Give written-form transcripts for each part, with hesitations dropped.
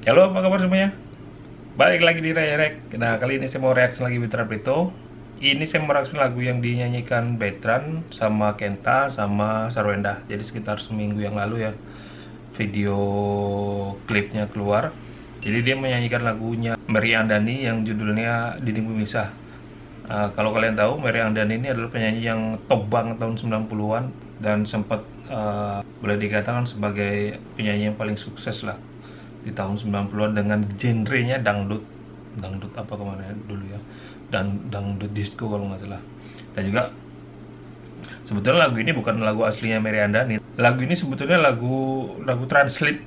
Halo, apa kabar semuanya? Balik lagi di React. Nah, kali ini saya mau reaksi lagi Betran Prito. Ini saya mau reaksi lagu yang dinyanyikan Betran sama Kenta sama Sarwenda. Jadi sekitar seminggu yang lalu ya, video klipnya keluar. Jadi dia menyanyikan lagunya Mary Andani yang judulnya Dinding Pemisah. Kalau kalian tahu, Mary Andani ini adalah penyanyi yang top banget tahun 90-an dan sempat boleh dikatakan sebagai penyanyi yang paling sukses lah di tahun 90-an dengan genrenya dangdut. Dangdut apa kemana dulu ya? Dan dangdut disco kalau nggak salah. Dan juga sebetulnya lagu ini bukan lagu aslinya Mary Andani. Lagu ini sebetulnya lagu translate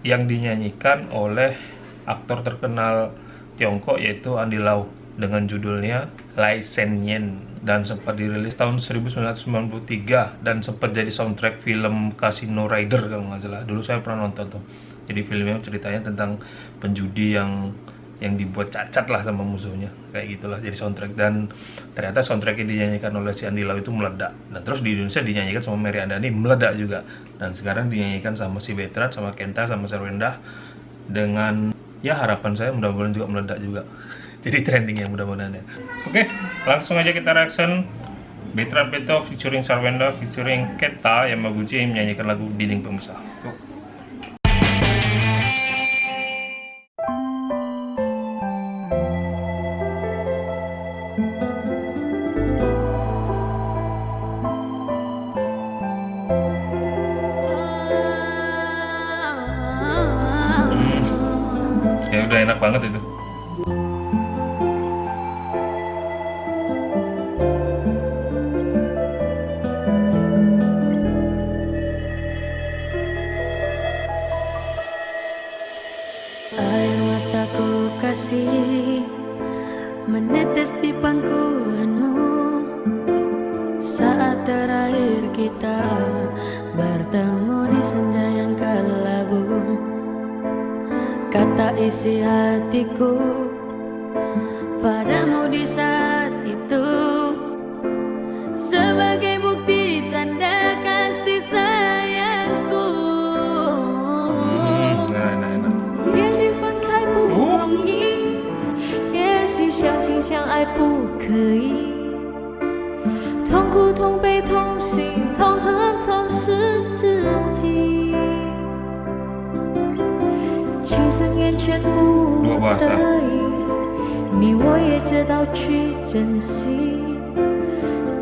yang dinyanyikan oleh aktor terkenal Tiongkok yaitu Andy Lau dengan judulnya Lai Sen Yen dan sempat dirilis tahun 1993 dan sempat jadi soundtrack film Casino Rider kalau nggak salah. Dulu saya pernah nonton tuh. Jadi filmnya ceritanya tentang penjudi yang dibuat cacat lah sama musuhnya, kayak gitulah jadi soundtrack. Dan ternyata soundtrack yang dinyanyikan oleh si Andy Lau itu meledak, dan terus di Indonesia dinyanyikan sama Mary Andani meledak juga, dan sekarang dinyanyikan sama si Betran, sama Kenta, sama Sarwenda, dengan ya harapan saya mudah-mudahan juga meledak juga. Jadi trending ya mudah-mudahan ya. Oke, langsung aja kita reaction. Betran Prito featuring Sarwenda featuring Kenta Yamaguchi menyanyikan lagu Dinding Pemisah. Tuh. Ya udah enak banget itu. Air mataku kasih menetes di pangkuanmu saat terakhir kita bertemu di senja yang kelabu. Kata isi hatiku padamu di saat itu sebagai bukti tanda kasih sayangku. 也许分开不容易，也许相亲相爱不可以，痛苦、痛悲、痛心、痛恨、痛失自己，情深缘浅不得已，你我也知道去珍惜，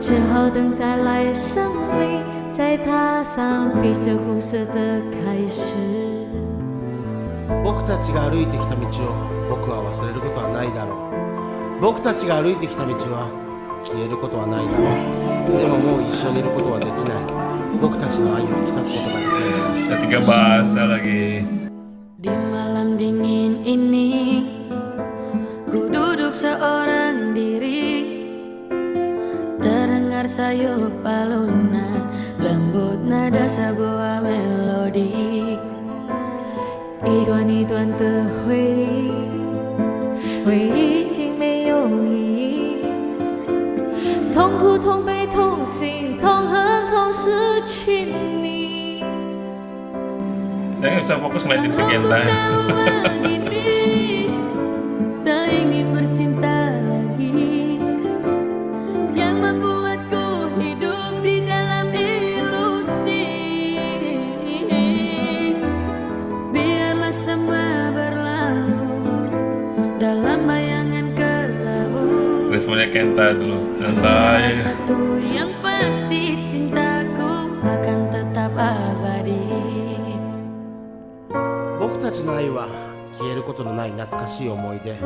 只好等在来生里，再踏上彼此苦涩的开始。僕たちが歩いてきた道を僕は忘れることはないだろう。僕たちが歩いてきた道は消えることはないだろう。でももう一緒にいることはできない。僕たちの愛を引き裂くことができるのは Ada 3 bahasa lagi. Di malam dingin ini ku duduk seorang diri, terdengar sayup alunan lembut nada sebuah melodi，一段一段的回忆，回忆已经没有意义，痛苦、痛悲、痛心、痛恨、痛失去你。 Saya nggak bisa fokus ngeliatin si Kenta. Tak ingin bercinta lagi, yang membuatku hidup di dalam ilusi. Biarlah semua berlalu dalam bayangan kelabu. Responnya Kenta dulu. Santai. Satu yang pasti cintaku akan tetap abadi. 僕たちの愛は消えることのない懐かしい思い出。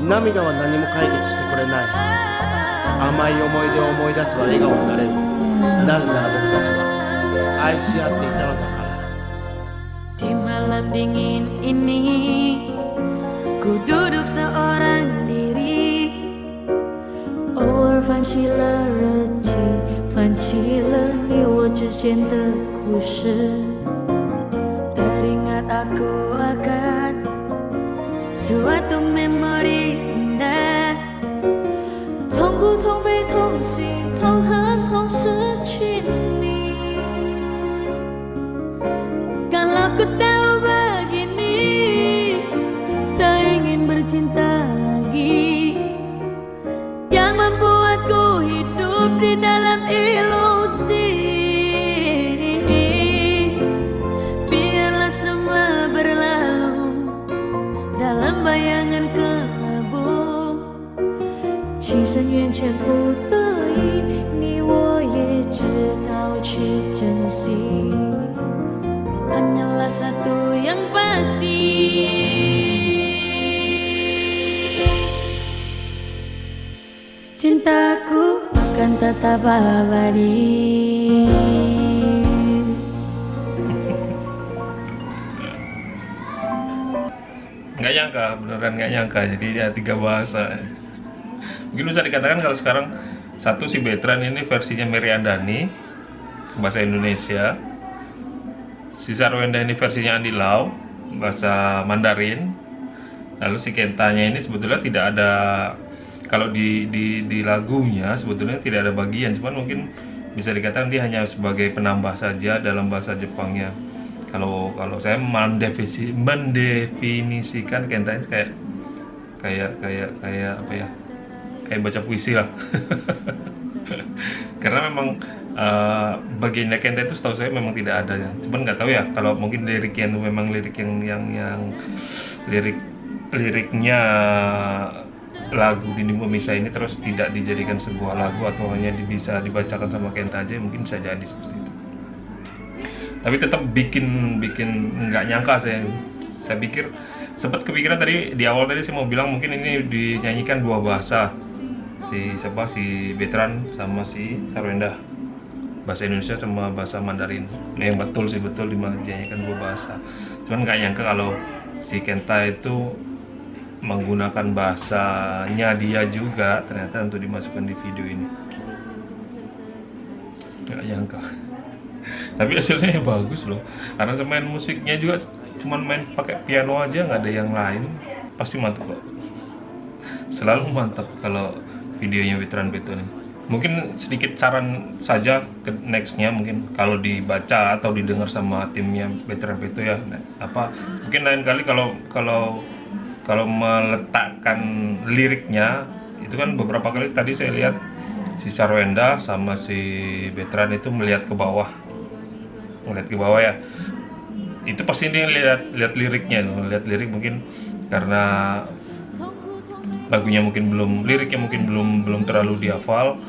涙は何も解決してくれない。甘い思い出を思い出せば笑顔になれる。なぜなら僕たちは愛し合っていたのだから。 Di malam dingin ini ku duduk seorang diri，偶尔翻起了日记，翻起了你我之间的故事。Teringat aku akan suatu memori indah，痛苦、痛悲、痛心、痛恨、痛失去你。Kalau ku tahu begini， bercinta lagi, yang membuatku hidup di dalam ilusi. Biarlah semua berlalu dalam bayangan kelabu， 其实缘浅不得已，你我也知道去珍惜。Hanyalah satu yang pasti, cintaku akan tetap abadi. Nggak nyangka, beneran nggak nyangka. Jadi ya 3 bahasa. Mungkin bisa dikatakan kalau sekarang satu si Betran ini versinya Mary Andani bahasa Indonesia, si Sarwenda ini versinya Andi Lau bahasa Mandarin, lalu si Kentanya ini sebetulnya tidak ada, kalau di lagunya sebetulnya tidak ada bagian, cuman mungkin bisa dikatakan dia hanya sebagai penambah saja dalam bahasa Jepangnya. Kalau saya mendefinisikan Kenta ini kayak apa ya, kayak baca puisi lah. Karena memang bagiannya Kenta itu setahu saya memang tidak ada ya. Cuman nggak tahu ya kalau mungkin liriknya itu memang lirik yang liriknya lagu Dinding Pemisah ini terus tidak dijadikan sebuah lagu atau hanya bisa dibacakan sama Kenta aja, mungkin bisa jadi seperti itu. Tapi tetap bikin nggak nyangka saya pikir, sempat kepikiran tadi di awal tadi saya mau bilang mungkin ini dinyanyikan 2 bahasa, si Betran sama si Sarwenda, bahasa Indonesia sama bahasa Mandarin. Yang betul dinyanyikan 2 bahasa. Cuman nggak nyangka kalau si Kenta itu menggunakan bahasanya dia juga ternyata untuk dimasukkan di video ini. Nggak nyangka. Tapi hasilnya bagus loh, karena saya main musiknya juga cuman main pakai piano aja, nggak ada yang lain, pasti mantap kok. Selalu mantap kalau videonya Betran Beto nih. Mungkin sedikit saran saja ke nextnya, mungkin kalau dibaca atau didengar sama timnya Betran Beto ya, mungkin lain kali kalau meletakkan liriknya itu kan beberapa kali tadi saya lihat si Sarwenda sama si Betran itu melihat ke bawah ya, itu pasti dia lihat liriknya, lihat lirik mungkin karena liriknya mungkin belum terlalu dihafal,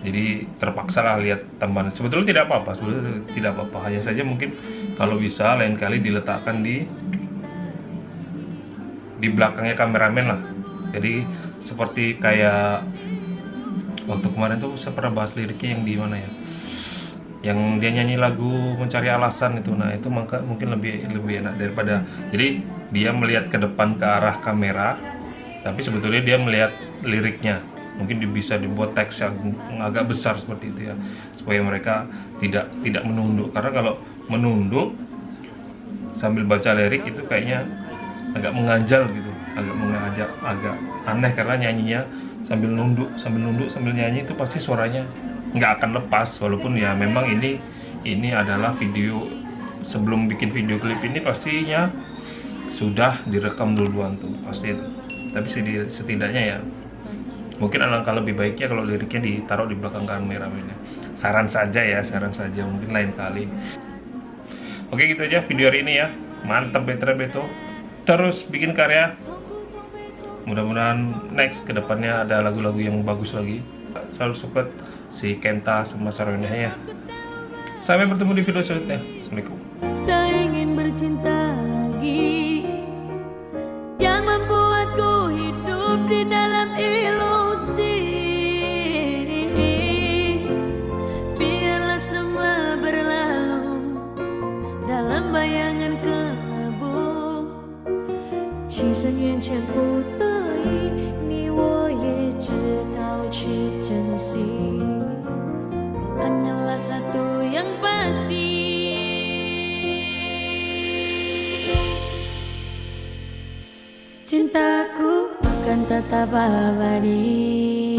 jadi terpaksa lah lihat tambahan. Sebetulnya tidak apa-apa, hanya saja mungkin kalau bisa lain kali diletakkan di belakangnya kameramen lah. Jadi seperti kayak waktu kemarin tuh saya pernah bahas liriknya yang di mana ya, yang dia nyanyi lagu Mencari Alasan itu. Nah itu mungkin lebih enak daripada, jadi dia melihat ke depan ke arah kamera tapi sebetulnya dia melihat liriknya. Mungkin bisa dibuat teks yang agak besar seperti itu ya, supaya mereka tidak menunduk. Karena kalau menunduk sambil baca lirik itu kayaknya agak mengganjal gitu, agak aneh, karena nyanyinya sambil nunduk sambil nyanyi itu pasti suaranya nggak akan lepas. Walaupun ya memang ini adalah video, sebelum bikin video klip ini pastinya sudah direkam duluan tuh pasti itu. Tapi setidaknya ya mungkin alangkah lebih baiknya kalau liriknya ditaruh di belakang kamera ini. Saran saja mungkin lain kali. Oke gitu aja video hari ini ya. Mantap Betran Beto, terus bikin karya. Mudah-mudahan next kedepannya ada lagu-lagu yang bagus lagi. Selalu support si Kenta sama Sarwenda ya. Sampai bertemu di video selanjutnya. Assalamualaikum. Tak ingin bercinta lagi, yang membuatku hidup di dalam ilusi. Biarlah semua berlalu dalam bayangan kelabu， 其实缘浅不得已，你我也知道去珍惜。Hanyalah satu yang pasti, cintaku akan tetap abadi.